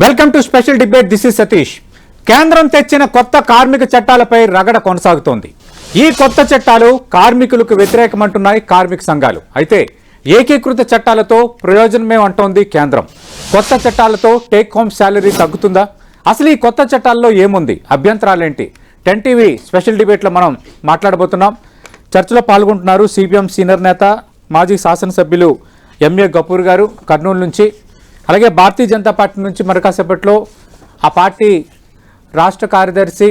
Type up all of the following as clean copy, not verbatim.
Welcome to special debate. This is Satish. కేంద్రం తెచ్చిన కొత్త కార్మిక చట్టాలపై రగడ కొనసాగుతోంది. ఈ కొత్త చట్టాలు కార్మికులకు వ్యతిరేకమంటున్నాయి కార్మిక సంఘాలు. అయితే ఏకీకృత చట్టాలతో ప్రయోజనమే అంటోంది కేంద్రం. కొత్త చట్టాలతో టేక్ హోమ్ శాలరీ తగ్గుతుందా? అసలు ఈ కొత్త చట్టాల్లో ఏముంది? అభ్యంతరాలేంటి? 10 టీవీ స్పెషల్ డిబేట్లో మనం మాట్లాడబోతున్నాం. చర్చలో పాల్గొంటున్నారు సిపిఎం సీనియర్ నేత మాజీ శాసనసభ్యులు ఎంఏ గఫూర్ గారు కర్నూలు నుంచి, అలాగే భారతీయ జనతా పార్టీ నుంచి మరికాసేపట్లో ఆ పార్టీ రాష్ట్ర కార్యదర్శి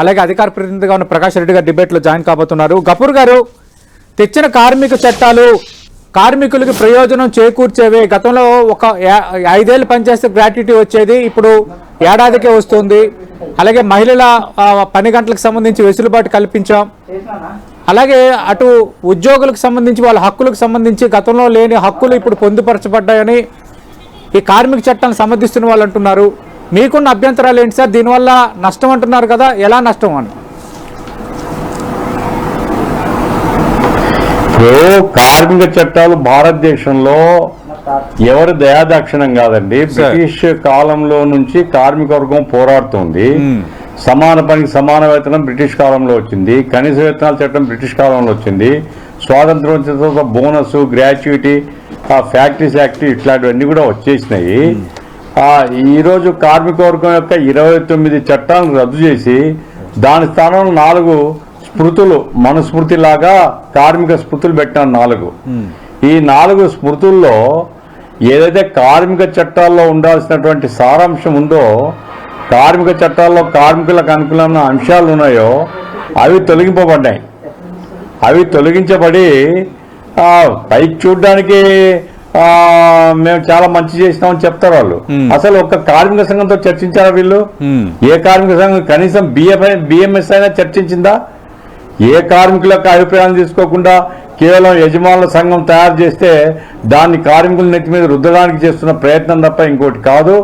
అలాగే అధికార ప్రతినిధిగా ఉన్న ప్రకాష్ రెడ్డి గారు డిబేట్లో జాయిన్ కాబోతున్నారు. గఫూర్ గారు, తెచ్చిన కార్మిక చట్టాలు కార్మికులకి ప్రయోజనం చేకూర్చేవే. గతంలో ఒక 5 ఏళ్ళు పనిచేస్తే గ్రాట్యుటీ వచ్చేది, ఇప్పుడు ఏడాదికే వస్తుంది. అలాగే మహిళల పని గంటలకు సంబంధించి వెసులుబాటు కల్పించాం. అలాగే అటు ఉద్యోగులకు సంబంధించి వాళ్ళ హక్కులకు సంబంధించి గతంలో లేని హక్కులు ఇప్పుడు పొందుపరచబడ్డాయని ఈ కార్మిక చట్టాలను సమర్థిస్తున్న వాళ్ళు అంటున్నారు. మీకున్న అభ్యంతరాలు ఏంటి సార్? దీనివల్ల నష్టం అంటున్నారు కదా, ఎలా నష్టం అని? కార్మిక చట్టాలు భారతదేశంలో ఎవరు దయాదాక్షిణ్యం కాదండి. బ్రిటిష్ కాలంలో నుంచి కార్మిక వర్గం పోరాడుతుంది. సమాన పనికి సమాన వేతనం బ్రిటిష్ కాలంలో వచ్చింది. కనీస వేతనాల చట్టం బ్రిటిష్ కాలంలో వచ్చింది. స్వాతంత్రం వచ్చిన తర్వాత బోనస్, గ్రాట్యుటీ, ఫ్యాక్టరీస్ యాక్ట్ ఇట్లాంటివన్నీ కూడా వచ్చేసినాయి. ఈరోజు కార్మిక వర్గం యొక్క 29 చట్టాలను రద్దు చేసి దాని స్థానంలో 4 స్మృతులు, మనుస్మృతి లాగా కార్మిక స్మృతులు పెట్టిన 4. ఈ 4 స్మృతుల్లో ఏదైతే కార్మిక చట్టాల్లో ఉండాల్సినటువంటి సారాంశం ఉందో, కార్మిక చట్టాల్లో కార్మికులకు అనుకూలమైన అంశాలు ఉన్నాయో అవి తొలగింపబడ్డాయి. అవి తొలగించబడి పైకి చూడడానికి మేము చాలా మంచి చేసినామని చెప్తారు వాళ్ళు. అసలు ఒక్క కార్మిక సంఘంతో చర్చించారా వీళ్ళు? ఏ కార్మిక సంఘం కనీసం బిఎంఎస్ అయినా చర్చించిందా? ఏ కార్మికుల యొక్క అభిప్రాయాలు తీసుకోకుండా కేవలం యజమానుల సంఘం తయారు చేస్తే దాన్ని కార్మికుల నెత్తి మీద రుద్దడానికి చేస్తున్న ప్రయత్నం తప్ప ఇంకోటి కాదు.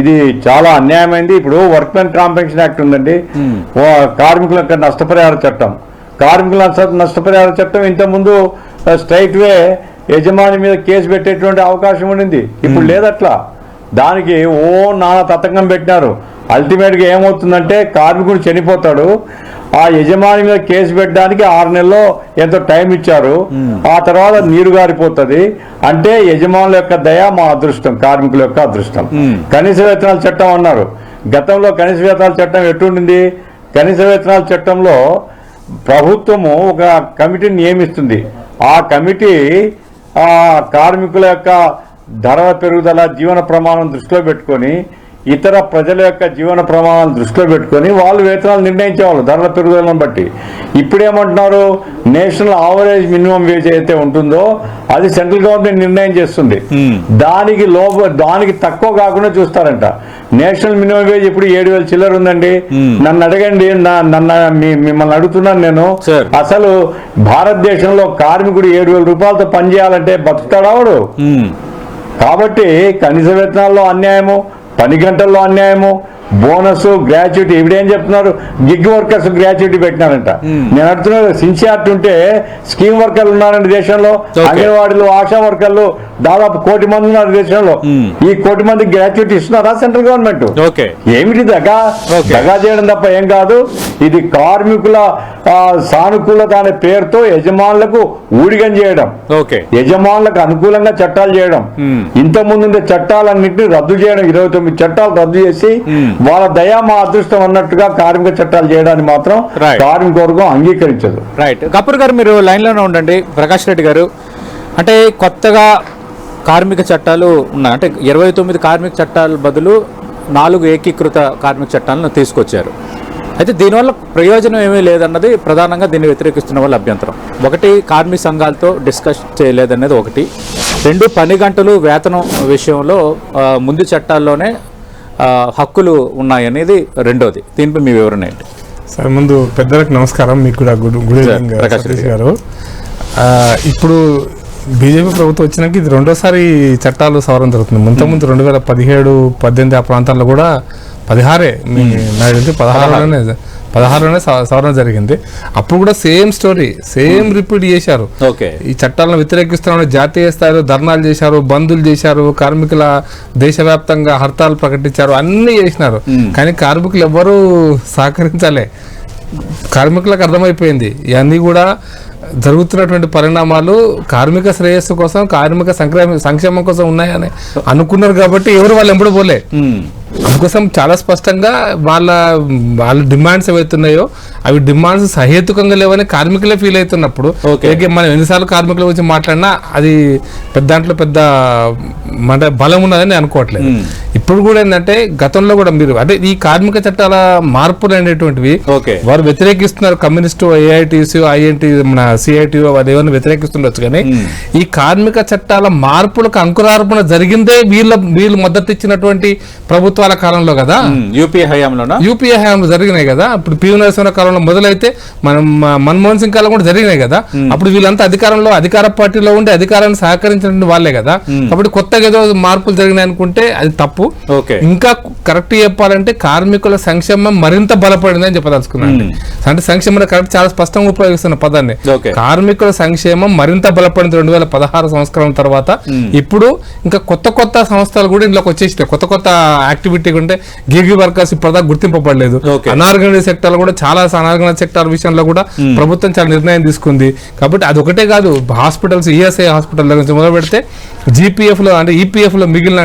ఇది చాలా అన్యాయమైంది. ఇప్పుడు వర్క్మెన్ కాంపెన్సేషన్ యాక్ట్ ఉందండి, కార్మికుల యొక్క నష్టపరిహార చట్టం. కార్మికుల నష్టపరిహార చట్టం ఇంతకుముందు స్ట్రైట్ వే యజమాని మీద కేసు పెట్టేటువంటి అవకాశం ఉండింది, ఇప్పుడు లేదట్లా. దానికి నానా తతంగం పెట్టినారు. అల్టిమేట్గా ఏమవుతుందంటే కార్మికుడు చనిపోతాడు, ఆ యజమాని మీద కేసు పెట్టడానికి 6 నెలల్లో ఎంతో టైం ఇచ్చారు. ఆ తర్వాత నీరు గారిపోతుంది. అంటే యజమానుల యొక్క దయ మా అదృష్టం, కార్మికుల యొక్క అదృష్టం. కనీస వేతనాల చట్టం అన్నారు. గతంలో కనీస వేతనాల చట్టం ఎట్టుండింది? కనీస వేతనాల చట్టంలో ప్రభుత్వము ఒక కమిటీని నియమిస్తుంది. ఆ కమిటీ కార్మికుల యొక్క ధరల పెరుగుదల, జీవన ప్రమాణం దృష్టిలో పెట్టుకొని, ఇతర ప్రజల యొక్క జీవన ప్రమాణాలను దృష్టిలో పెట్టుకొని వాళ్ళు వేతనాలు నిర్ణయించేవాళ్ళు ధరల పెరుగుదలను బట్టి. ఇప్పుడేమంటున్నారు? నేషనల్ యావరేజ్ మినిమం వేజ్ అయితే ఉంటుందో అది సెంట్రల్ గవర్నమెంట్ నిర్ణయం చేస్తుంది. దానికి తక్కువ కాకుండా చూస్తారంట. నేషనల్ మినిమం వేజ్ ఇప్పుడు 7,000 చిల్లర ఉందండి. నన్ను అడగండి, మిమ్మల్ని అడుగుతున్నాను నేను, అసలు భారతదేశంలో కార్మికుడు 7,000 రూపాయలతో పనిచేయాలంటే బతుకుతాడా వాడు? కాబట్టి కనీస వేతనాల్లో అన్యాయము, పని గంటల్లో అన్యాయము, బోనస్, గ్రాట్యుటీ. ఇప్పుడేం చెప్తున్నారు? గిగ్ వర్కర్స్ గ్రాట్యుటీ పెట్టినారంట. నేను అడుగుతున్నా, సిన్సియారిటీ ఉంటే స్కీమ్ వర్కర్లు ఉన్నారండి దేశంలో. అంగన్వాడీలు, ఆశా వర్కర్లు దాదాపు 1 కోటి మంది ఉన్నారు దేశంలో. ఈ 1 కోటి మందికి గ్రాట్యుటీ ఇస్తున్నారా సెంట్రల్ గవర్నమెంట్? ఏమిటి దగా చేయడం తప్ప ఏం కాదు. ఇది కార్మికుల సానుకూలత అనే పేరుతో యజమానులకు ఊడిగం చేయడం, యజమానులకు అనుకూలంగా చట్టాలు చేయడం. ఇంతకుముందు చట్టాలన్నింటినీ రద్దు చేయడం, 29 చట్టాలు రద్దు చేసి వాళ్ళ దయా మా అదృష్టం అన్నట్టుగా కార్మిక చట్టాలు చేయడానికి మాత్రం కార్మిక వర్గం అంగీకరించదు. రైట్. గఫూర్ గారు, మీరు లైన్లోనే ఉండండి. ప్రకాష్ రెడ్డి గారు, అంటే కొత్తగా కార్మిక చట్టాలు ఉన్నాయి, అంటే 29 కార్మిక చట్టాల బదులు 4 ఏకీకృత కార్మిక చట్టాలను తీసుకొచ్చారు. అయితే దీనివల్ల ప్రయోజనం ఏమీ లేదన్నది ప్రధానంగా దీన్ని వ్యతిరేకిస్తున్న వాళ్ళ అభ్యంతరం. ఒకటి, కార్మిక సంఘాలతో డిస్కస్ చేయలేదనేది ఒకటి. 2, పని గంటలు వేతనం విషయంలో ముందు చట్టాల్లోనే హక్కులు ఉన్నాయనేది రెండోది. దీనిపై మీ వివరణ ఏంటి? సార్, ముందు పెద్దలకు నమస్కారం. మీకు కూడా గుడ్ ఈవినింగ్ ప్రకాష్ గారు. ఇప్పుడు బీజేపీ ప్రభుత్వం వచ్చినాక ఇది 2వ చట్టాలు సవరణ జరుగుతుంది. ముందు 2017, 18 ఆ ప్రాంతాల్లో కూడా 16 నాకు తెలిసి 16లోనే 16లోనే సవరణ జరిగింది. అప్పుడు కూడా సేమ్ స్టోరీ, సేమ్ రిపీట్ చేశారు. ఈ చట్టాలను వ్యతిరేకిస్తున్నామని జాతీయ స్థాయిలో ధర్నాలు చేశారు, బంధులు చేశారు, కార్మికుల దేశవ్యాప్తంగా హర్తాలు ప్రకటించారు, అన్ని చేసినారు. కానీ కార్మికులు ఎవ్వరూ సహకరించాలి. కార్మికులకు అర్థమైపోయింది ఇవన్నీ కూడా జరుగుతున్నటువంటి పరిణామాలు కార్మిక శ్రేయస్సు కోసం, కార్మిక సంక్షేమం కోసం ఉన్నాయని అనుకున్నారు. కాబట్టి ఎవరు వాళ్ళు ఎంబడి పోలే. అందుకోసం చాలా స్పష్టంగా వాళ్ళ డిమాండ్స్ ఏవైతున్నాయో అవి డిమాండ్స్ సహేతుకంగా లేవని కార్మికులే ఫీల్ అవుతున్నప్పుడు మనం ఎన్నిసార్లు కార్మికుల గురించి మాట్లాడినా అది దాంట్లో పెద్ద బలం ఉన్నదని అనుకోవట్లేదు. ఇప్పుడు కూడా ఏంటంటే గతంలో కూడా మీరు అంటే ఈ కార్మిక చట్టాల మార్పులు అనేటువంటివి వారు వ్యతిరేకిస్తున్నారు. కమ్యూనిస్టు, ఏఐటీసీ, ఐఎన్టీ, మన సిఐటి వాళ్ళు ఏమైనా వ్యతిరేకిస్తుండొచ్చు. కానీ ఈ కార్మిక చట్టాల మార్పులకు అంకురార్పణ జరిగిందే వీళ్ళు మద్దతు ఇచ్చినటువంటి ప్రభుత్వాల కాలంలో కదా, యూపీఏ హయాంలో జరిగినాయి కదా. ఇప్పుడు పివి నరసింహ కాలంలో మొదలైతే మనం మన్మోహన్ సింగ్ కాలం కూడా జరిగినాయి కదా. అప్పుడు వీళ్ళంతా అధికార పార్టీలో ఉండి అధికారాన్ని సహకరించిన వాళ్ళే కదా. కాబట్టి కొత్తగా ఏదో మార్పులు జరిగినాయి అనుకుంటే అది తప్పు. ఇంకా కరెక్ట్ చెప్పాలంటే కార్మికుల సంక్షేమం మరింత బలపడిందని చెప్పదలుచుకున్నాను. అంటే సంక్షేమం కరెక్ట్ చాలా స్పష్టంగా ఉపయోగిస్తున్న పదాన్ని. కార్మికుల సంక్షేమం మరింత బలపడింది 2016 సంవత్సరం తర్వాత. ఇప్పుడు ఇంకా కొత్త సంస్థలు కూడా ఇంట్లోకి వచ్చేసినాయి. కొత్త యాక్టివిటీ ఉంటే గిగ్ వర్కర్స్ ఇప్పటిదాకా గుర్తింపబడలేదు. అనార్గనైజ్ సెక్టర్ కూడా చాలా అనార్గనైజ్ సెక్టర్ విషయంలో కూడా ప్రభుత్వం చాలా నిర్ణయం తీసుకుంది. కాబట్టి అది ఒకటే కాదు, హాస్పిటల్స్, ఈఎస్ఐ హాస్పిటల్ దగ్గర నుంచి మొదలు పెడితే జీపీఎఫ్ లో అంటే ఈపీఎఫ్ లో మిగిలిన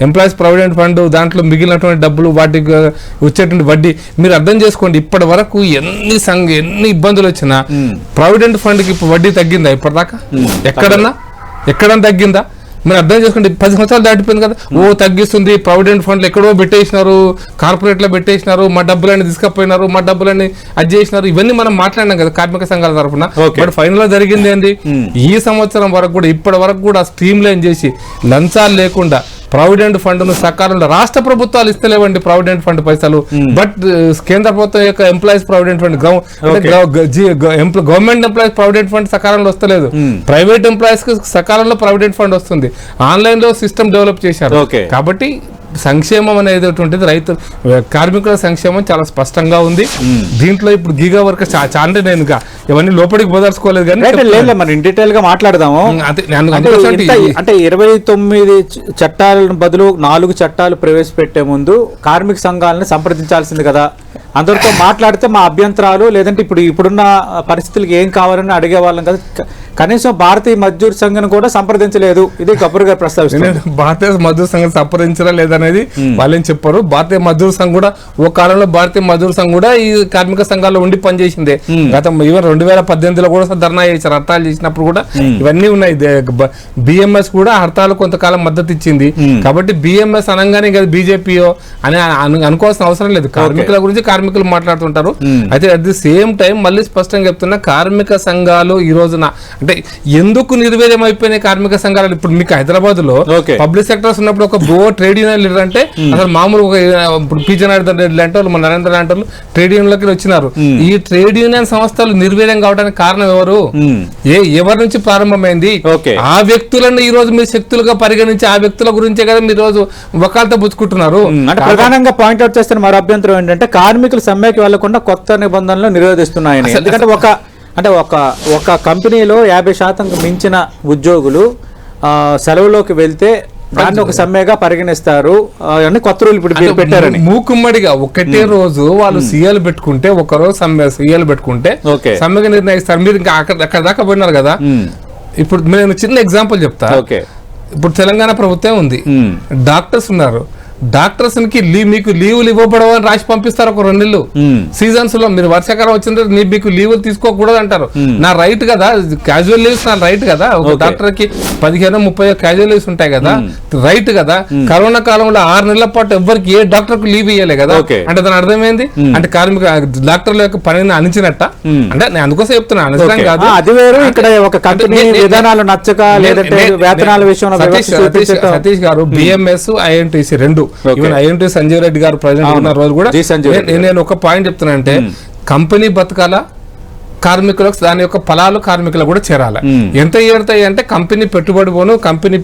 ఎంప్లాయీస్ ప్రావిడెంట్ ఫండ్ దాంట్లో మిగిలినటువంటి డబ్బులు వాటికి వచ్చేటువంటి వడ్డీ మీరు అర్థం చేసుకోండి. ఇప్పటి వరకు ఎన్ని ఇబ్బందులు వచ్చినా ప్రావిడెంట్ ఫండ్ కి ఇప్పుడు వడ్డీ తగ్గిందా ఇప్పటిదాకా? ఎక్కడన్నా తగ్గిందా? మీరు అర్థం చేసుకుంటే 10 సంవత్సరాలు దాటిపోయింది కదా. తగ్గిస్తుంది, ప్రావిడెంట్ ఫండ్లు ఎక్కడో పెట్టేసినారు, కార్పొరేట్ లో పెట్టేసినారు, మా డబ్బులన్నీ తీసుకపోయినారు, మా డబ్బులన్నీ అది చేసినారు. ఇవన్నీ మనం మాట్లాడినాం కదా కార్మిక సంఘాల తరఫున. బట్ ఫైనల్ లో జరిగింది ఏంది? ఈ సంవత్సరం వరకు కూడా ఇప్పటి వరకు కూడా స్ట్రీమ్ లైన్ చేసి లంచాలు లేకుండా ప్రావిడెంట్ ఫండ్ ను సకాలంలో రాష్ట్ర ప్రభుత్వాలు ఇస్తలేవండి ప్రావిడెంట్ ఫండ్ పైసలు. బట్ కేంద్ర ప్రభుత్వం యొక్క employees provident fund, government employees provident fund సకాలంలో వస్తలేదు. ప్రైవేట్ ఎంప్లాయీస్ కి సకాలంలో ప్రావిడెంట్ ఫండ్ వస్తుంది. ఆన్లైన్ లో సిస్టమ్ డెవలప్ చేశారు. కాబట్టి సంక్షేమం అనేటువంటిది రైతు కార్మికుల సంక్షేమం చాలా స్పష్టంగా ఉంది. దీంట్లో ఇప్పుడు గిగా వర్క్ అంటే నేను ఇవన్నీ లోపలికి పోదలుచుకోలేదు కానీ మరి ఇన్ డీటెయిల్ గా మాట్లాడదాము. అంటే 29 చట్టాలను బదులు 4 చట్టాలు ప్రవేశపెట్టే ముందు కార్మిక సంఘాలను సంప్రదించాల్సింది కదా. అందరితో మాట్లాడితే మా అభ్యంతరాలు లేదంటే ఇప్పుడున్న పరిస్థితులకు ఏం కావాలని అడిగే వాళ్ళం కదా. కనీసం భారతీయ మజ్దూర్ సంఘం కూడా సంప్రదించలేదు. ఇది కపూర్ గారు ప్రస్తావిస్తున్నారు. భారతీయ మజ్దూర్ సంఘం సంప్రదించడం లేదనేది వాళ్ళేం చెప్పారు. భారతీయ మజ్దూర్ సంఘం కూడా ఓ కాలంలో భారతీయ మజ్దూర్ సంఘం కూడా ఈ కార్మిక సంఘాల్లో ఉండి పనిచేసిందే. గత 2018లో కూడా ధర్నా చేశారు, హర్తాలు చేసినప్పుడు కూడా ఇవన్నీ ఉన్నాయి. బిఎంఎస్ కూడా హర్తాలు కొంతకాలం మద్దతు ఇచ్చింది. కాబట్టి బిఎంఎస్ అనగానే కదా బీజేపీయో అని అనుకోవాల్సిన అవసరం లేదు. కార్మికుల గురించి కార్మికులు మాట్లాడుతుంటారు. అయితే అట్ ది సేమ్ టైం మళ్ళీ స్పష్టంగా చెప్తున్నా, కార్మిక సంఘాలు ఈ రోజున అంటే ఎందుకు నిర్వీర్యం అయిపోయినాయి కార్మిక సంఘాలు? ఇప్పుడు మీకు హైదరాబాద్ లో పబ్లిక్ సెక్టర్స్ ఉన్నప్పుడు ఒక ట్రేడ్ యూనియన్ లీడర్ అంటే అసలు మామూలు ఇప్పుడు పి జనార్దన్ రెడ్డి లాంటి వాళ్ళు, నరేంద్ర లాంటి వాళ్ళు ట్రేడ్ యూనియన్ లోకి వచ్చినారు. ఈ ట్రేడ్ యూనియన్ సంస్థలు నిర్వీర్యం కావడానికి కారణం ఎవరు? ఎవరి నుంచి ప్రారంభమైంది? ఆ వ్యక్తులను ఈ రోజు మీరు శక్తులుగా పరిగణించి ఆ వ్యక్తుల గురించే కదా మీరు రోజు వకాలతో పుచ్చుకుంటున్నారు. ప్రధానంగా పాయింట్అవుట్ చేస్తున్న మరో అభ్యంతరం ఏంటంటే కార్మికులు సమ్మెకి వెళ్లకుండా కొత్త నిబంధనలు నిరోధిస్తున్నాయని. ఎందుకంటే ఒక కంపెనీలో 50% మించిన ఉద్యోగులు సెలవులోకి వెళ్తే దాన్ని ఒక సమ్మెగా పరిగణిస్తారు అని కొత్త రూల్ ఇప్పుడు పెట్టారని. మూకుమ్మడిగా ఒకటే రోజు వాళ్ళు సీఎల్ పెట్టుకుంటే, ఒకరోజు సీఎల్ పెట్టుకుంటే సమ్మెగా నిర్ణయిస్తారు. మీరు ఇంకా అక్కడ దాకా పోయినారు కదా. ఇప్పుడు నేను చిన్న ఎగ్జాంపుల్ చెప్తా. ఇప్పుడు తెలంగాణ ప్రభుత్వం ఉంది, డాక్టర్స్ ఉన్నారు. డాక్టర్స్ కి మీకు లీవులు ఇవ్వబడవని రాసి పంపిస్తారు ఒక 2 నెలలు. సీజన్స్ లో మీరు వర్షాకాలం వచ్చిన మీకు లీవులు తీసుకోకూడదు అంటారు. నా రైట్ కదా, క్యాజువల్ లీవ్స్ నా రైట్ కదా. ఒక డాక్టర్ కి 15-30 క్యాజువల్ లీవ్స్ ఉంటాయి కదా, రైట్ కదా. కరోనా కాలంలో 6 నెలల పాటు ఎవరికి ఏ డాక్టర్ కు లీవ్ ఇవ్వలే కదా. అంటే దాని అర్థమైంది అంటే కార్మిక డాక్టర్ల యొక్క పనిని అణించినట్ట. అంటే నేను అందుకోసం చెప్తున్నా, అనడం కాదు. అది వేరు. ఇక్కడ ఒక కంపెనీ విధానాలు నచ్చక లేదంటే వేతనాల విషయంలో సతీష్ గారు BMS INTC 2 INT Sanjeev Reddy గారు ప్రెసిడెంట్ ఉన్న రోజు కూడా నేను ఒక పాయింట్ చెప్తున్నా. అంటే కంపెనీ బతకాలా, కార్మికులకు దాని యొక్క ఫలాలు కార్మికులకు కూడా చేరాలి. ఎంత చేరుతాయి అంటే కంపెనీ పెట్టుబడి పోను, కంపెనీ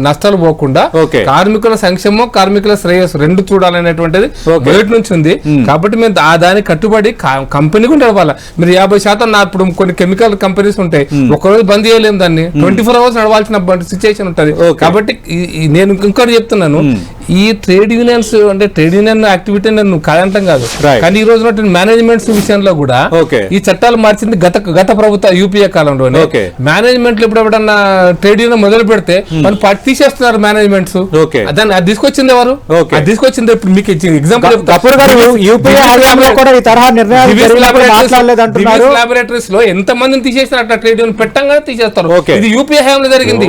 నష్టాలు పోకుండా కార్మికుల సంక్షేమం, కార్మికుల శ్రేయస్సు రెండు చూడాలనేటువంటిది బయట నుంచి ఉంది. కాబట్టి మేము దానికి కట్టుబడి కంపెనీ కూడా నడవాలి. మీరు 50% నా ఇప్పుడు కొన్ని కెమికల్ కంపెనీస్ ఉంటాయి, ఒకరోజు బంద్ చేయలేము, దాన్ని 24 hours నడవాల్సిన సిచ్యుయేషన్ ఉంటుంది. కాబట్టి నేను ఇంకోటి చెప్తున్నాను, ఈ ట్రేడ్ యూనియన్స్ అంటే ట్రేడ్ యూనియన్ యాక్టివిటీ నేను కాదంటాం కాదు, కానీ ఈ రోజు మేనేజ్మెంట్స్ విషయంలో కూడా ఈ చట్టాలు మార్చింది గత ప్రభుత్వ యూపీఏ కాలంలోనే. మేనేజ్మెంట్ లో ఇప్పుడు ఎవడన్నా ట్రేడ్ యూనియన్ మొదలు పెడితే వాళ్ళు తీసేస్తున్నారు మేనేజ్మెంట్స్. దాన్ని అది తీసుకొచ్చింది ఎవరు? తీసుకొచ్చింది ఇప్పుడు మీకు ఎగ్జాంపుల్ లాబొరేటరీస్ లో ఎంత మందిని తీసేస్తారు అట్లా ట్రేడ్ యూనియన్ పెట్టంగానే తీసేస్తారు. ఇది యూపీఏ హయాంలో జరిగింది.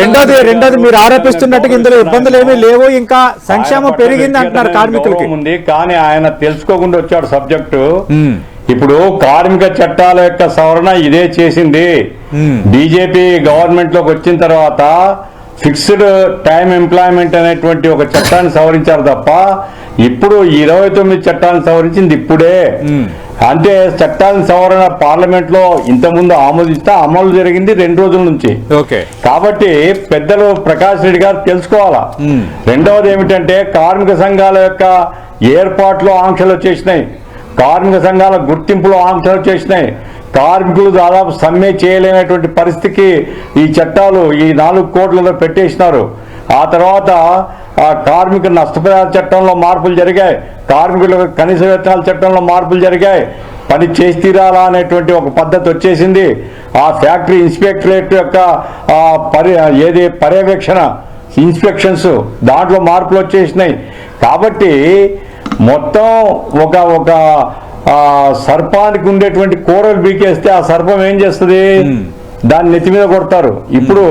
రెండోది మీరు ఆరోపిస్తున్నట్టు ఇందులో ఇబ్బందులు ఏమీ లేవు, ఇంకా సంక్షేమం పెరిగింది అంటున్నారు కార్మికులకి. కానీ ఆయన తెలుసుకోకుండా వచ్చాడు సబ్జెక్టు. ఇప్పుడు కార్మిక చట్టాల యొక్క సవరణ ఇదే చేసింది. బీజేపీ గవర్నమెంట్ లోకి వచ్చిన తర్వాత ఫిక్స్డ్ టైం ఎంప్లాయ్మెంట్ అనేటువంటి ఒక చట్టాన్ని సవరించారు తప్ప ఇప్పుడు 29 చట్టాలను సవరించింది ఇప్పుడే. అంటే చట్టాల సవరణ పార్లమెంట్ లో ఇంతకుముందు ఆమోదిస్తే అమలు జరిగింది 2 రోజుల నుంచి. కాబట్టి పెద్దలు ప్రకాష్ రెడ్డి గారు తెలుసుకోవాలా. రెండవది ఏమిటంటే కార్మిక సంఘాల యొక్క ఏర్పాట్లో ఆంక్షలు వచ్చేసినాయి, కార్మిక సంఘాల గుర్తింపులో ఆంక్షలు వచ్చేసినాయి, కార్మికులు దాదాపు సమ్మె చేయలేనటువంటి పరిస్థితికి ఈ చట్టాలు ఈ 4 కోట్లలో పెట్టేసినారు. ఆ తర్వాత ఆ కార్మిక నష్టపరిహార చట్టంలో మార్పులు జరిగాయి, కార్మికుల కనీస వేతనాల చట్టంలో మార్పులు జరిగాయి, పని చేసి తీరాలా అనేటువంటి ఒక పద్ధతి వచ్చేసింది. ఆ ఫ్యాక్టరీ ఇన్స్పెక్టరేట్ యొక్క పర్యవేక్షణ ఇన్స్పెక్షన్స్ దాంట్లో మార్పులు వచ్చేసినాయి. కాబట్టి మొత్తం ఒక సర్పానికి ఉండేటువంటి కూరలు బీకేస్తే ఆ సర్పం ఏం చేస్తుంది? దాన్ని నెత్తి మీద కొడతారు. ఇప్పుడు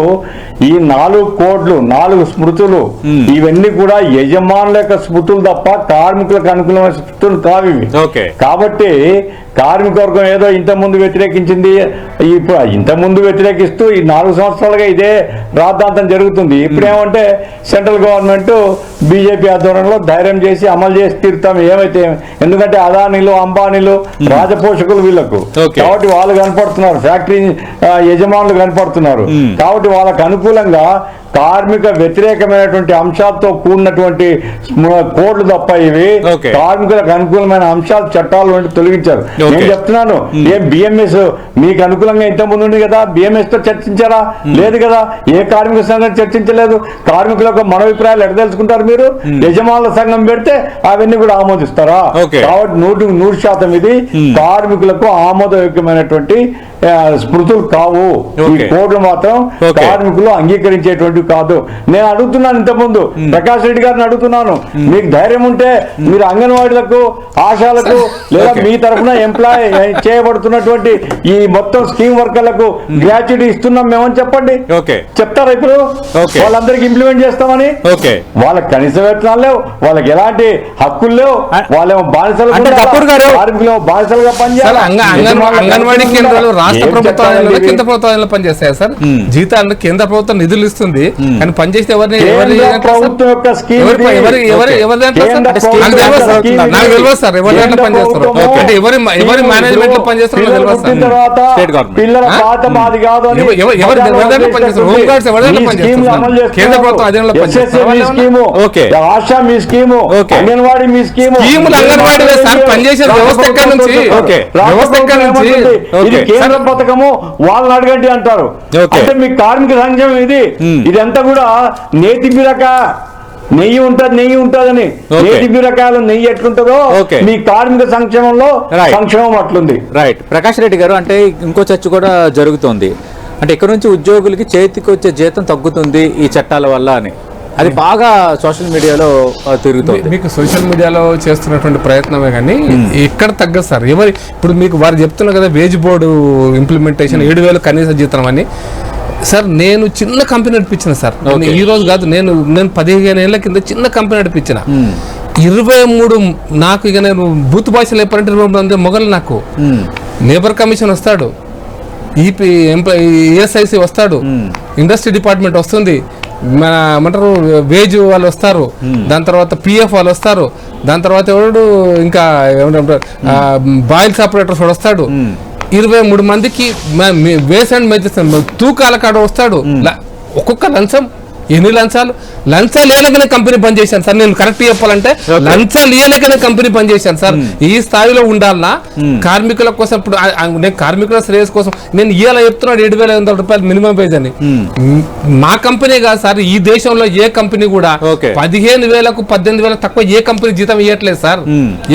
ఈ 4 కోడ్లు 4 స్మృతులు ఇవన్నీ కూడా యజమానుల యొక్క స్మృతులు తప్ప కార్మికులకు అనుకూలమైన స్మృతులు కావు ఇవి. కాబట్టి కార్మిక వర్గం ఏదో ఇంతకుముందు వ్యతిరేకించింది, ఇప్పుడు ఇంతకుముందు వ్యతిరేకిస్తూ ఈ 4 సంవత్సరాలుగా ఇదే రాద్ధాంతం జరుగుతుంది. ఇప్పుడేమంటే సెంట్రల్ గవర్నమెంట్ బీజేపీ ఆధ్వర్యంలో ధైర్యం చేసి అమలు చేసి తీరుతాం ఏమైతే, ఎందుకంటే అదానీలు అంబానీలు రాజపోషకులు వీళ్లకు, కాబట్టి వాళ్ళు కనపడుతున్నారు, ఫ్యాక్టరీ యజమానులు కనపడుతున్నారు. కాబట్టి వాళ్ళకు అనుకూలంగా కార్మిక వ్యతిరేకమైనటువంటి అంశాలతో కూడినటువంటి కోడ్లు తప్ప ఇవి కార్మికులకు అనుకూలమైన అంశాలు చట్టాల నుండి తొలగించారు. నేను చెప్తున్నాను, ఏం బిఎంఎస్ మీకు అనుకూలంగా ఇంతకుముందు ఉంది కదా, బిఎంఎస్ తో చర్చించారా? లేదు కదా, ఏ కార్మిక సంఘం చర్చించలేదు. కార్మికుల యొక్క మనోభిప్రాయాలు ఎట్లా తెలుసుకుంటారు మీరు? యజమానుల సంఘం పెడితే అవన్నీ కూడా ఆమోదిస్తారా? కాబట్టి 100% ఇది కార్మికులకు ఆమోదయోగ్యమైనటువంటి స్మృతులు కావు. ఈ కోడ్లు మాత్రం కార్మికులు అంగీకరించేటువంటి కాదు. నేను అడుగుతున్నాను, ఇంతకుముందు ప్రకాష్ రెడ్డి గారిని అడుగుతున్నాను, మీకు ధైర్యం ఉంటే మీరు అంగన్వాడీలకు, ఆశాలకు లేదా మీ తరఫున ఎంప్లాయ్ చేయబడుతున్నటువంటి ఈ మొత్తం స్కీమ్ వర్కర్లకు గ్రాట్యుటీ ఇస్తున్నాం మేమని చెప్పండి. చెప్తారా? ఇప్పుడు వాళ్ళందరికీ ఇంప్లిమెంట్ చేస్తామని. వాళ్ళకి కనీస వేతనాలు లేవు, వాళ్ళకి ఎలాంటి హక్కులు లేవు, వాళ్ళేమో బానిసలు, కార్మికులు బానిసలుగా పనిచేయాలి. అంగన్వాడీ కేంద్రాలు రాష్ట్ర ప్రభుత్వాలు కేంద్ర ప్రభుత్వాలు పనిచేస్తాయి సార్. జీతాలు కేంద్ర ప్రభుత్వం నిధులు ఇస్తుంది, కానీ పనిచేస్తే ఎవరిని ప్రభుత్వం యొక్క స్కీమ్ ఎవరి మేనేజ్మెంట్ లో పనిచేస్తారు పిల్లల పాత మాది కాదు అని కేంద్ర ప్రభుత్వం అధీనంలో ఆశా మీ స్కీము, అంగన్వాడీ మీ స్కీము, అంగన్వాడీ పనిచేసే వ్యవస్థ ఎక్కడి నుంచి, వ్యవస్థ ఎక్కడి నుంచి ఇది కేంద్ర పథకము, వాళ్ళని అడగండి అంటారు. అంటే మీ కార్మిక సంక్షేమం ఇదంతా కూడా నేతి బిరక నెయ్యి ఉంటదని. నేతి బిరకాయలు నెయ్యి ఎట్లుంటుందో మీ కార్మిక సంక్షేమంలో సంక్షేమం అట్లుంది. రైట్. ప్రకాష్ రెడ్డి గారు, అంటే ఇంకో చర్చ కూడా జరుగుతోంది, అంటే ఇక్కడ నుంచి ఉద్యోగులకి చేతికి వచ్చే జీతం తగ్గుతుంది ఈ చట్టాల వల్ల అని. అది బాగా సోషల్ మీడియాలో తిరుగుతుంది. మీకు సోషల్ మీడియాలో చేస్తున్నటువంటి ప్రయత్నమే కానీ ఎక్కడ తగ్గదు సార్. ఇప్పుడు మీకు వారు చెప్తున్నారు కదా, వేజ్ బోర్డు ఇంప్లిమెంటేషన్ 7,000 కనీస జీతం అని. సార్ నేను చిన్న కంపెనీ నడిపించిన సార్, ఈ రోజు కాదు, నేను 15 ఏళ్ల కింద చిన్న కంపెనీ నడిపించిన. 23 నాకు ఇక నేను బూత్ భాషలు చెప్పాలంటే 23 మొగలు. నాకు లేబర్ కమిషన్ వస్తాడు, ఈఎస్ఐసి వస్తాడు, ఇండస్ట్రీ డిపార్ట్మెంట్ వస్తుంది, మన ఏమంటారు వేజ్ వాళ్ళు వస్తారు, దాని తర్వాత పిఎఫ్ వాళ్ళు వస్తారు, దాని తర్వాత ఎవడు ఇంకా ఏమంటారు బాయిల్స్ ఆపరేటర్స్ వాడు వస్తాడు. 23 మందికి వేసండి మెచ్చేస్తాను తూకాల కాడ వస్తాడు ఒక్కొక్క లంచం ఎన్ని లంచాలు ఇవ్వలేకనే కంపెనీ బంద్ చేశాను సార్. నేను కరెక్ట్ చెప్పాలంటే లంచాలు ఇవ్వలేకనే కంపెనీ బంద్ చేశాను సార్. ఈ స్థాయిలో ఉండాలన్నా కార్మికుల కోసం ఇప్పుడు నేను కార్మికుల శ్రేయస్ కోసం నేను ఇవాళ చెప్తున్నాడు 7,500 రూపాయలు మినిమం వేజ్ అని. మా కంపెనీ కాదు సార్, ఈ దేశంలో ఏ కంపెనీ కూడా 15,000కు 18,000 తక్కువ ఏ కంపెనీ జీతం ఇవ్వట్లేదు sir.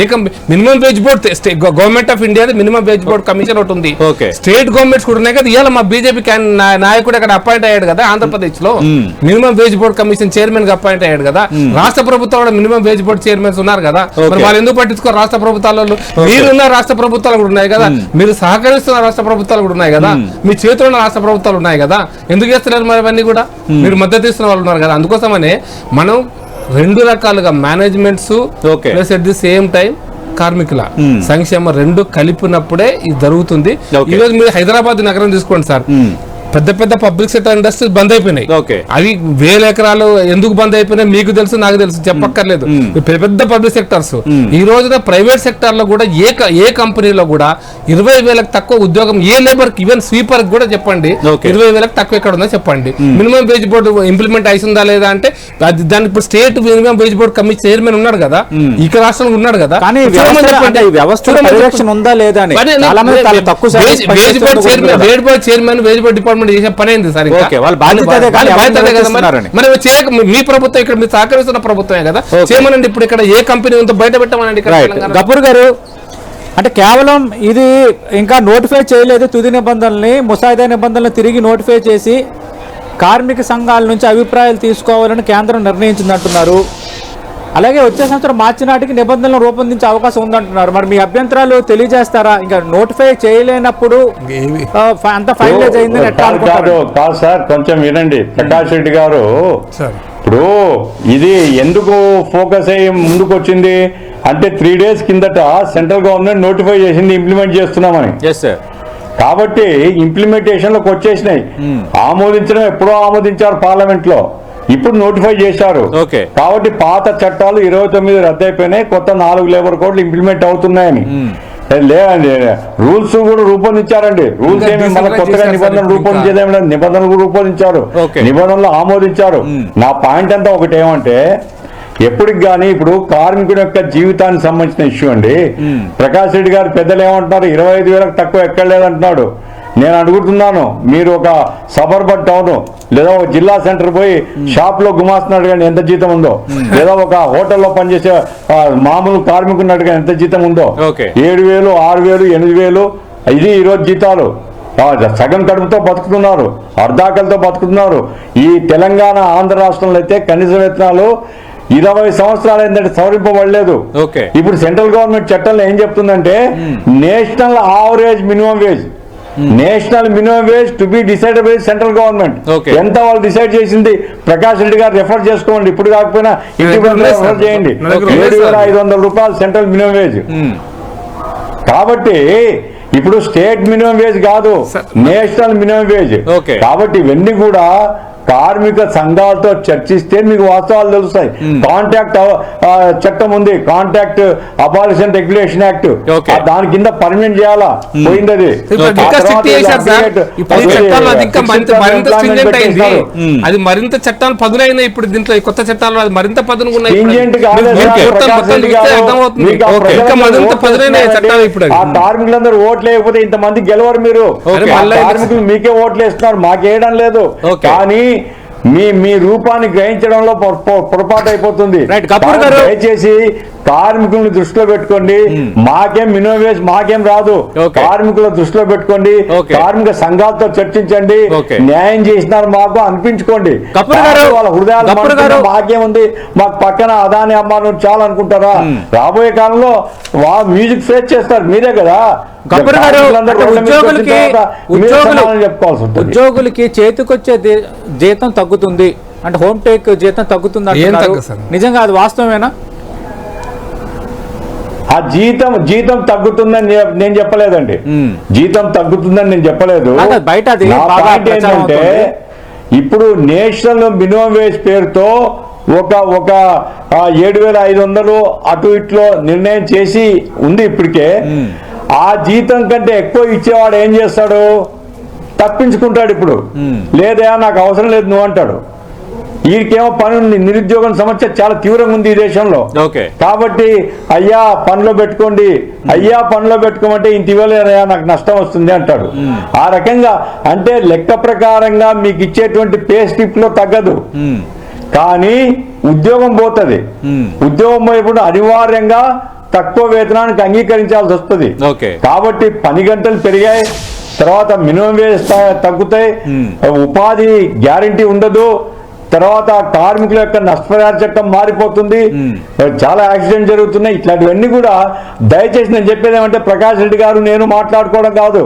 A company minimum wage board government of India minimum wage board commission ఒకటి ఉంది, స్టేట్ గవర్నమెంట్స్ కూడా ఉన్నాయి కదా. ఇవాళ మా బీజేపీ నాయకుడు అక్కడ అపాయింట్ అయ్యాడు కదా ఆంధ్రప్రదేశ్ లో, minimum wage board commission chairman గా అపాయింట్ అయ్యాడు కదా. రాష్ట్ర ప్రభుత్వాలు మినిమం వేజ్ బోర్డ్ చైర్మన్స్ ఉన్నారు కదా, మరి వాళ్ళు ఎందుకు పట్టించుకోరు? రాష్ట్ర ప్రభుత్వాలలో మీరున్న రాష్ట్ర ప్రభుత్వాలు కూడా ఉన్నాయి కదా, మీరు సహకరిస్తున్న రాష్ట్ర ప్రభుత్వాలు కూడా ఉన్నాయి కదా, మీ చేతిలో ఉన్న రాష్ట్ర ప్రభుత్వాలు ఉన్నాయి కదా, ఎందుకు చేస్తున్నారు మరి అవన్నీ కూడా? మీరు మద్దతు ఇస్తున్న వాళ్ళు ఉన్నారు కదా. అందుకోసమనే మనం 2 రకాలుగా managements plus at the same time కార్మికుల సంక్షేమ 2 కలిపినప్పుడే ఇది జరుగుతుంది. ఈ రోజు మీరు హైదరాబాద్ నగరం తీసుకోండి సార్, పెద్ద పెద్ద పబ్లిక్ సెక్టర్ ఇండస్ట్రీస్ బంద్ అయిపోయినాయి. అవి 1000 ఎకరాలు ఎందుకు బంద్ అయిపోయినాయి మీకు తెలుసు, నాకు తెలుసు, చెప్పక్కర్లేదు. పెద్ద పబ్లిక్ సెక్టర్స్ ఈ రోజున ప్రైవేట్ సెక్టర్ లో కూడా ఏ కంపెనీలో కూడా 20,000కు తక్కువ ఉద్యోగం ఏ లేబర్ ఈవెన్ స్వీపర్ కూడా చెప్పండి 20,000కు తక్కువ ఎక్కడ ఉందో చెప్పండి. మినిమం వేజ్ బోర్డు ఇంప్లిమెంట్ అవుతుందా లేదా అంటే దానికి ఇప్పుడు state minimum wage board commission chairman ఉన్నాడు కదా, ఇక రాష్ట్రంలో ఉన్నాడు కదా, veg board chairman veg board department చేసే పని అయింది సార్. మరి మీ ప్రభుత్వం ఇక్కడ మీరు సహకరిస్తున్న ప్రభుత్వమే కదా, చేయమనండి. ఇప్పుడు ఇక్కడ ఏ కంపెనీ ఉందో బయట పెట్టమనండి. గఫూర్ గారు, అంటే కేవలం ఇది ఇంకా నోటిఫై చేయలేదు, తుది నిబంధనల్ని ముసాయిదా నిబంధనలు తిరిగి నోటిఫై చేసి కార్మిక సంఘాల నుంచి అభిప్రాయాలు తీసుకోవాలని కేంద్రం నిర్ణయించిందంటున్నారు. అలాగే వచ్చే సంవత్సరం మార్చి నాటికి నిబంధనలు రూపొందించే అవకాశం ఉందంటున్నారు. మరి మీ అభ్యంతరాలు తెలియజేస్తారా? ఇంకా నోటిఫై చేయలేనప్పుడు అంత ఫైనలైజ్ అయిందని ఎట్లా అనుకుంటారు? కాదు సార్, కొంచెం వినండి ప్రకాష్ రెడ్డి గారు. ఇప్పుడు ఇది ఎందుకు ఫోకస్ అయ్యి ముందుకు వచ్చింది అంటే 3 days కిందట సెంట్రల్ గవర్నమెంట్ నోటిఫై చేసింది ఇంప్లిమెంట్ చేస్తున్నామని. కాబట్టి ఇంప్లిమెంటేషన్ లోకి వచ్చేసినాయి. ఆమోదించడం ఎప్పుడో ఆమోదించారు పార్లమెంట్ లో, ఇప్పుడు నోటిఫై చేశారు. కాబట్టి పాత చట్టాలు 29 రద్దయిపోయినాయి, కొత్త 4 లేబర్ కోడ్లు ఇంప్లిమెంట్ అవుతున్నాయని. లేదండి, రూల్స్ కూడా రూపొందించారండి. రూల్స్ ఏమి మన కొత్తగా నిబంధనలు రూపొందించేదేమి లేదు, నిబంధనలు రూపొందించారు, నిబంధనలు ఆమోదించారు. నా పాయింట్ అంతా ఒకటి ఏమంటే, ఎప్పటికి కానీ ఇప్పుడు కార్మికుడి యొక్క జీవితానికి సంబంధించిన ఇష్యూ అండి. ప్రకాష్ రెడ్డి గారు పెద్దలు ఏమంటున్నారు, 25,000కు తక్కువ ఎక్కడలేదంటున్నాడు. నేను అడుగుతున్నాను, మీరు ఒక సబర్బన్ టౌన్ లేదా ఒక జిల్లా సెంటర్ పోయి షాప్ లో గుమాస్తున్నాడు కానీ ఎంత జీతం ఉందో, లేదా ఒక హోటల్లో పనిచేసే మామూలు కార్మికున్నాడు కానీ ఎంత జీతం ఉందో, 7,000, 6,000, 8,000 ఇది ఈరోజు జీతాలు. సగం కడుపుతో బతుకుతున్నారు, అర్ధాకలతో బతుకుతున్నారు. ఈ తెలంగాణ ఆంధ్ర రాష్ట్రంలో అయితే కనీస వేతనాలు 20 సంవత్సరాలు ఏంటంటే సవరింపబడలేదు. ఇప్పుడు సెంట్రల్ గవర్నమెంట్ చట్టంలో ఏం చెప్తుందంటే national average minimum wage, national minimum wage to be decided by central government. ఎంత వాళ్ళు డిసైడ్ చేసింది ప్రకాష్ రెడ్డి గారు రెఫర్ చేసుకోండి, ఇప్పుడు కాకపోయినా ఇంటికి రెఫర్ చేయండి. 7,500 రూపాయలు సెంట్రల్ మినిమం వేజ్. కాబట్టి ఇప్పుడు స్టేట్ మినిమం వేజ్ కాదు, నేషనల్ మినిమం వేజ్. కాబట్టి ఇవన్నీ కూడా కార్మిక సంఘాలతో చర్చిస్తే మీకు వాస్తవాలు తెలుస్తాయి. కాంట్రాక్ట్ చట్టం ఉంది, కాంట్రాక్ట్ అబాలిషన్ రెగ్యులేషన్ యాక్ట్, దాని కింద పర్మనెంట్ చేయాలా, పోయింది అది. అది మరింత చట్టాలు పదునైనా ఇప్పుడు దీంట్లో కొత్త చట్టాలు అది మరింత పదునుగా ఉన్నాయి. ఆ కార్మికులందరూ ఓట్లు వేయకపోతే ఇంతమంది గెలవరు. మీరు కార్మికులు మీకే ఓట్లు వేస్తున్నారు, మాకేయడం లేదు. కానీ మీ రూపాన్ని గ్రహించడంలో పొరపాటు అయిపోతుంది. దయచేసి కార్మికులను దృష్టిలో పెట్టుకోండి. మాకేం మినిమం వేజ్ మాకేం రాదు, కార్మికుల దృష్టిలో పెట్టుకోండి. కార్మిక సంఘాలతో చర్చించండి, న్యాయం చేసినారు మాకు అనిపించుకోండి. వాళ్ళ హృదయాలు మాకేముంది, మాకు పక్కన అదాని అమ్మాను చాలా అనుకుంటారా? రాబోయే కాలంలో మ్యూజిక్ ఫేస్ చేస్తారు మీరే కదా. ఉద్యోగులకి చేతికొచ్చే జీతం తగ్గుతుంది అంటే హోమ్ టేక్ జీతం తగ్గుతుంది అంటున్నారు. నిజంగా అది వాస్తవమేనా? ఆ జీతం తగ్గుతుందని నేను చెప్పలేదండి, జీతం తగ్గుతుందని నేను చెప్పలేదు. బయట ఏంటంటే ఇప్పుడు నేషనల్ మినిమం వేజ్ పేరుతో ఒక 7,500 అటు ఇట్లో నిర్ణయం చేసి ఉంది ఇప్పటికే. ఆ జీతం కంటే ఎక్కువ ఇచ్చేవాడు ఏం చేస్తాడు? తప్పించుకుంటాడు. ఇప్పుడు లేదా నాకు అవసరం లేదు నువ్వు అంటాడు. వీరికేమో పని ఉంది, నిరుద్యోగం సమస్య చాలా తీవ్రంగా ఉంది ఈ దేశంలో. కాబట్టి అయ్యా పనిలో పెట్టుకోండి, అయ్యా పనిలో పెట్టుకోమంటే ఇంత ఇవ్వలేరయ్యా నాకు నష్టం వస్తుంది అంటాడు. ఆ రకంగా అంటే లెక్క ప్రకారంగా మీకు ఇచ్చేటువంటి పే స్లిప్ లో తగ్గదు, కానీ ఉద్యోగం పోతుంది. ఉద్యోగం పోయేప్పుడు అనివార్యంగా తక్కువ వేతనానికి అంగీకరించాల్సి వస్తుంది. కాబట్టి పని గంటలు పెరిగాయి, తర్వాత మినిమం వేజ్ తగ్గుతాయి, ఉపాధి గ్యారంటీ ఉండదు, తర్వాత కార్మికుల యొక్క నష్టపరిహార చట్టం మారిపోతుంది, చాలా యాక్సిడెంట్ జరుగుతున్నాయి. ఇట్లాంటివన్నీ కూడా దయచేసి నేను చెప్పేది ఏమంటే ప్రకాష్ రెడ్డి గారు నేను మాట్లాడుకోవడం కాదు,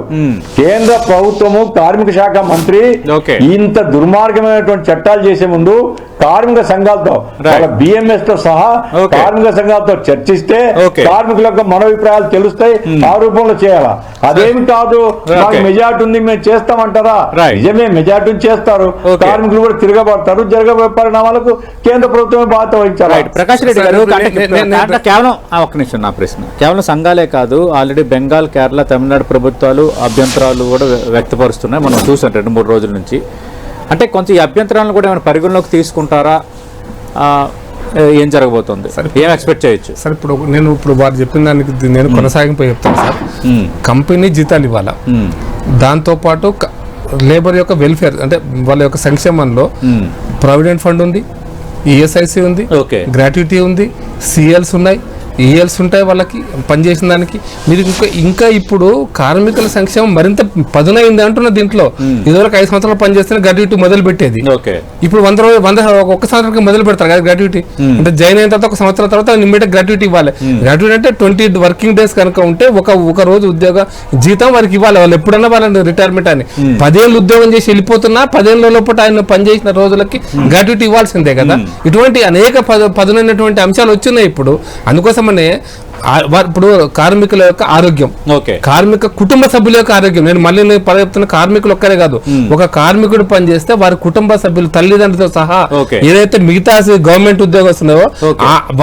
కేంద్ర ప్రభుత్వము కార్మిక శాఖ మంత్రి ఇంత దుర్మార్గమైనటువంటి చట్టాలు చేసే ముందు కార్మిక సంఘాలతో బిఎంఎస్ తో సహా కార్మిక సంఘాలతో చర్చిస్తే కార్మికుల యొక్క మనోభిప్రాయాలు తెలుస్తాయి, ఆ రూపంలో చేయాలా. అదేమి కాదు మాకు మెజార్టీ ఉంది మేము చేస్తామంటారా? నిజమే మెజార్టీ చేస్తారు, కార్మికులు కూడా తిరగబడతారు, జరగబోయే పరిణామాలకు కేంద్ర ప్రభుత్వమే బాధ్యత వహించాలి. ప్రకాష్ రెడ్డి గారు కేవలం ఒక్క నిమిషం నా ప్రశ్న, కేవలం సంఘాలే కాదు ఆల్రెడీ బెంగాల్, కేరళ, తమిళనాడు ప్రభుత్వాలు అభ్యంతరాలు కూడా వ్యక్తపరుస్తున్నాయి. మనం చూసాం 2-3 రోజుల నుంచి. అంటే కొంచెం ఈ అభ్యంతరాలను కూడా ఏమైనా పరిగణలోకి తీసుకుంటారా? ఏం జరగబోతుంది, ఏం ఎక్స్పెక్ట్ చేయొచ్చు సార్? ఇప్పుడు వారు చెప్పిన దానికి నేను కొనసాగింపు చెప్తాను సార్. కంపెనీ జీతాలు ఇవ్వాలా, దాంతోపాటు లేబర్ యొక్క వెల్ఫేర్ అంటే వాళ్ళ యొక్క సంక్షేమంలో ప్రావిడెంట్ ఫండ్ ఉంది, ఈఎస్ఐసి ఉంది, గ్రాట్యుటీ ఉంది, సిఎల్స్ ఉన్నాయి, ఈఎల్స్ ఉంటాయి వాళ్ళకి పనిచేసిన దానికి. మీరు ఇంకా ఇప్పుడు కార్మికుల సంక్షేమం మరింత పదునైంది అంటున్న దీంట్లో. ఇదివరకు 5 సంవత్సరాలు పనిచేస్తే గ్రాట్యుటీ మొదలు పెట్టేది, ఇప్పుడు 1 సంవత్సరానికి మొదలు పెడతారు కదా గ్రాట్యుటీ. అంటే జాయిన్ అయిన తర్వాత 1 సంవత్సరం తర్వాత ఇమ్మీడియట్ గ్రాట్యుటీ ఇవ్వాలి. గ్రాట్యుటీ అంటే 20 వర్కింగ్ డేస్ కనుక ఉంటే ఒక రోజు ఉద్యోగ జీతం వారికి ఇవ్వాలి. వాళ్ళు ఎప్పుడన్నా వాళ్ళని రిటైర్మెంట్ అని 10 ఏళ్ళు ఉద్యోగం చేసి వెళ్ళిపోతున్నా 10 ఏళ్ళ లోపల ఆయన పనిచేసిన రోజులకి గ్రాట్యుటీ ఇవ్వాల్సిందే కదా. ఇటువంటి అనేక పదునైనటువంటి అంశాలు వచ్చినాయి ఇప్పుడు. అందుకోసం ఇప్పుడు కార్మికుల యొక్క ఆరోగ్యం, కార్మిక కుటుంబ సభ్యుల యొక్క ఆరోగ్యం, నేను మళ్ళీ చెప్తున్న కార్మికులు ఒక్కరే కాదు, ఒక కార్మికుడు పనిచేస్తే వారి కుటుంబ సభ్యులు తల్లిదండ్రులతో సహా ఏదైతే మిగతా గవర్నమెంట్ ఉద్యోగస్తున్నాయో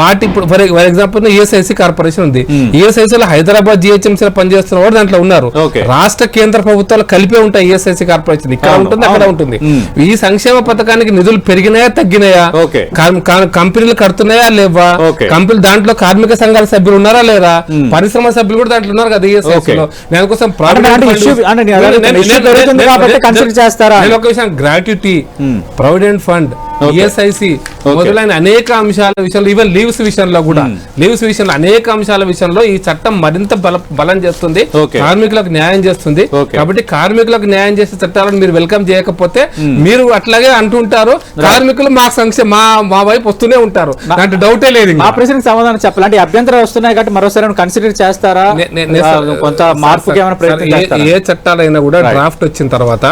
వాటి ఇప్పుడు ఫర్ ఎగ్జాంపుల్ ఈఎస్ఐసి కార్పొరేషన్ ఉంది, ఈఎస్ఐసిలో హైదరాబాద్ జిహెచ్ఎంసీ పనిచేస్తున్న వాడు దాంట్లో ఉన్నారు. రాష్ట్ర కేంద్ర ప్రభుత్వాలు కలిపే ఉంటాయి ఈఎస్ఐసి కార్పొరేషన్, ఇక్కడ ఉంటుంది అక్కడ ఉంటుంది. ఈ సంక్షేమ పథకానికి నిధులు పెరిగినాయా తగ్గినాయా, కంపెనీలు కడుతున్నాయా లేవా, కంపెనీలు దాంట్లో కార్మిక సంఘాల సభ్యులు ఉన్నారా లేదా, పరిశ్రమ సభ్యులు కూడా దాంట్లో ఉన్నారు కదా ఈఎస్ఐసిలో. దానికోసం ఒక విషయం గ్రాట్యుటీ, ప్రావిడెంట్ ఫండ్, ఈఎస్ఐసి మొదలైన అనేక అంశాల విషయంలో, ఈవెన్ లీవ్స్ విషయంలో కూడా, లీవ్స్ విషయంలో అనేక అంశాల విషయంలో ఈ చట్టం మరింత బలం చేస్తుంది, కార్మికులకు న్యాయం చేస్తుంది. కాబట్టి కార్మికులకు న్యాయం చేసే చట్టాలను మీరు వెల్కమ్ చేయకపోతే మీరు అట్లాగే అంటుంటారు, కార్మికులు మా వైపు వస్తూనే ఉంటారు, దాంట్లో డౌటే లేదు. ఆ ప్రశ్నకు సమాధానం చెప్పాలంటే అభ్యంతరాలు వస్తున్నాయి కాబట్టి మరోసారి కన్సిడర్ చేస్తారా? కొంత మార్పు ఏ చట్టాలైనా కూడా డ్రాఫ్ట్ వచ్చిన తర్వాత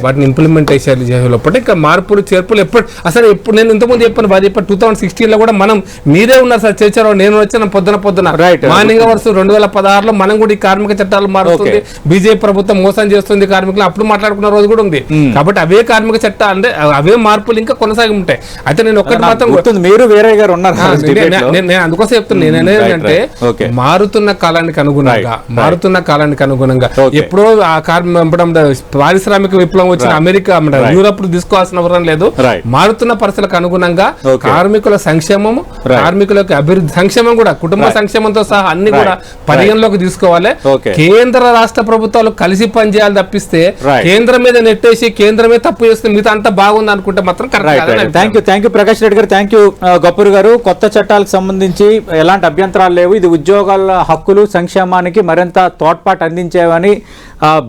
వాటిని ఇంప్లిమెంటేషన్ చేసేటప్పుడు ఇంకా మార్పులు చేర్పులు అసలు ఎప్పుడు నేను ఇంతకుముందు చెప్పాను 2016 లో కూడా మనం మీరే ఉన్నారు సార్ చర్చలో, నేను వచ్చాను పొద్దున మార్నింగ్ అవర్స్ 2016లో మనం కూడా ఈ కార్మిక చట్టాలు మారుతుంది, బీజేపీ ప్రభుత్వం మోసం చేస్తుంది కార్మికులు అప్పుడు మాట్లాడుకున్న రోజు కూడా ఉంది. కాబట్టి అవే కార్మిక చట్టాలు అంటే అవే మార్పులు ఇంకా కొనసాగి ఉంటాయి. అయితే నేను ఒక్కటి మాత్రం మీరు వేరే గారు ఉన్నారు, నేను అందుకోసం చెప్తున్నా, నేనేంటంటే మారుతున్న కాలానికి అనుగుణంగా ఎప్పుడో ఆ పారిశ్రామిక విప్లవం వచ్చిన అమెరికా యూరోప్ తీసుకోవాల్సిన అవసరం లేదు. మారుతున్న పరిస్థితులకు అనుగుణంగా కార్మికుల సంక్షేమము, కార్మికుల యొక్క అభివృద్ధి సంక్షేమం కూడా కుటుంబ సంక్షేమంతో సహా అన్ని కూడా పరిగణలోకి తీసుకోవాలి. కేంద్ర రాష్ట్ర ప్రభుత్వాలు కలిసి పనిచేయాలి తప్పిస్తే కేంద్రం మీద నెట్టేసి కేంద్రమే తప్పు చేస్తే మిగతా అంతా బాగుంది అనుకుంటే మాత్రం correct. Thank you Prakash Reddy గారు, థ్యాంక్ యూ గొప్పర్ గారు. కొత్త చట్టాలకు సంబంధించి ఎలాంటి అభ్యంతరాలు లేవు, ఇది ఉద్యోగాల హక్కులు సంక్షేమానికి మరింత తోడ్పాటు అందించేవని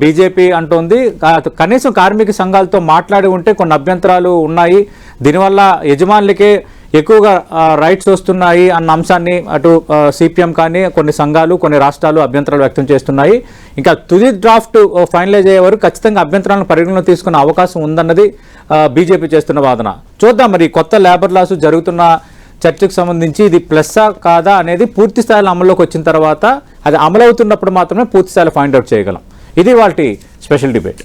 బీజేపీ అంటోంది. కనీసం కార్మిక సంఘాలతో మాట్లాడి ఉంటే కొన్ని అభ్యంతరాలు ఉన్నాయి, దీనివల్ల యజమానులకే ఎక్కువగా రైట్స్ వస్తున్నాయి అన్న అంశాన్ని అటు సిపిఎం కానీ కొన్ని సంఘాలు కొన్ని రాష్ట్రాలు అభ్యంతరాలు వ్యక్తం చేస్తున్నాయి. ఇంకా తుది డ్రాఫ్ట్ ఫైనలైజ్ అయ్యే వరకు ఖచ్చితంగా అభ్యంతరాలను పరిగణలో తీసుకునే అవకాశం ఉందన్నది బీజేపీ చేస్తున్న వాదన. చూద్దాం మరి కొత్త లేబర్ లాస్ జరుగుతున్న చర్చకు సంబంధించి ఇది ప్లస్సా కాదా అనేది పూర్తి స్థాయిలో అమల్లోకి వచ్చిన తర్వాత, అది అమలవుతున్నప్పుడు మాత్రమే పూర్తి స్థాయిలో ఫైండ్ అవుట్ చేయగలం. ఇది వాటి స్పెషల్ డిబేట్.